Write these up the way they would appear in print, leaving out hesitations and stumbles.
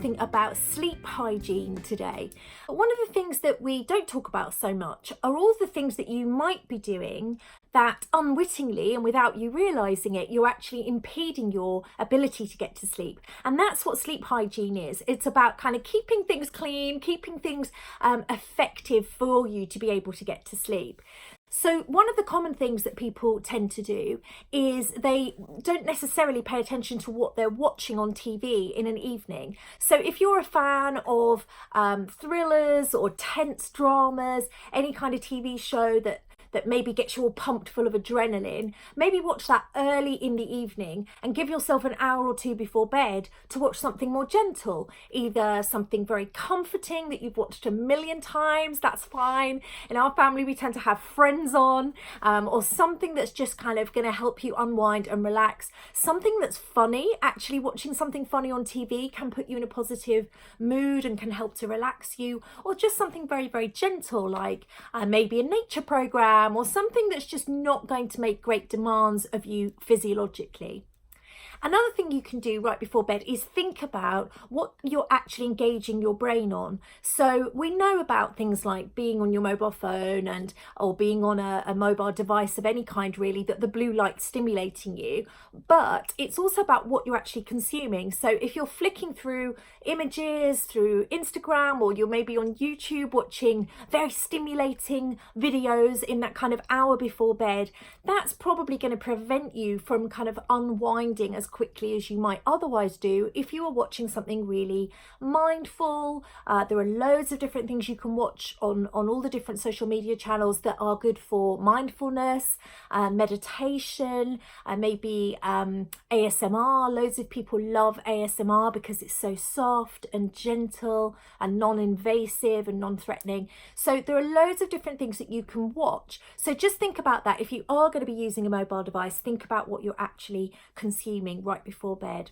something about sleep hygiene today. One of the things that we don't talk about so much are all the things that you might be doing that unwittingly and without you realizing it, you're actually impeding your ability to get to sleep. And that's what sleep hygiene is. It's about kind of keeping things clean, keeping things effective for you to be able to get to sleep. So one of the common things that people tend to do is they don't necessarily pay attention to what they're watching on TV in an evening. So if you're a fan of thrillers or tense dramas, any kind of TV show that maybe gets you all pumped full of adrenaline, maybe watch that early in the evening and give yourself an hour or two before bed to watch something more gentle, either something very comforting that you've watched a million times, that's fine. In our family, we tend to have Friends on, or something that's just kind of going to help you unwind and relax. Something that's funny, actually watching something funny on TV can put you in a positive mood and can help to relax you, or just something very, very gentle, like maybe a nature program, or something that's just not going to make great demands of you physiologically. Another thing you can do right before bed is think about what you're actually engaging your brain on. So we know about things like being on your mobile phone or being on a mobile device of any kind, really, that the blue light's stimulating you, but it's also about what you're actually consuming. So if you're flicking through images through Instagram, or you're maybe on YouTube watching very stimulating videos in that kind of hour before bed, that's probably going to prevent you from kind of unwinding as quickly as you might otherwise do if you are watching something really mindful. There are loads of different things you can watch on all the different social media channels that are good for mindfulness, meditation, maybe ASMR. Loads of people love ASMR because it's so soft and gentle and non-invasive and non-threatening. So there are loads of different things that you can watch. So just think about that. If you are going to be using a mobile device, think about what you're actually consuming right before bed.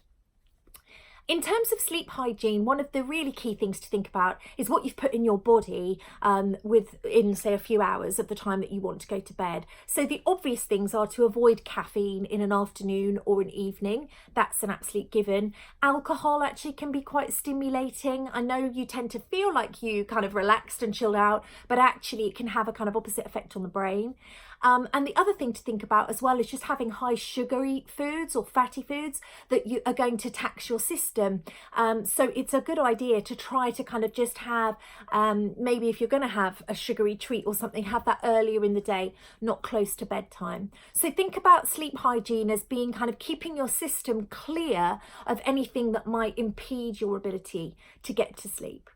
In terms of sleep hygiene, one of the really key things to think about is what you've put in your body within, say, a few hours of the time that you want to go to bed. So the obvious things are to avoid caffeine in an afternoon or an evening. That's an absolute given. Alcohol actually can be quite stimulating. I know you tend to feel like you kind of relaxed and chilled out, but actually it can have a kind of opposite effect on the brain. And the other thing to think about as well is just having high sugary foods or fatty foods that you are going to tax your system. So it's a good idea to try to kind of just have, maybe if you're going to have a sugary treat or something, have that earlier in the day, not close to bedtime. So think about sleep hygiene as being kind of keeping your system clear of anything that might impede your ability to get to sleep.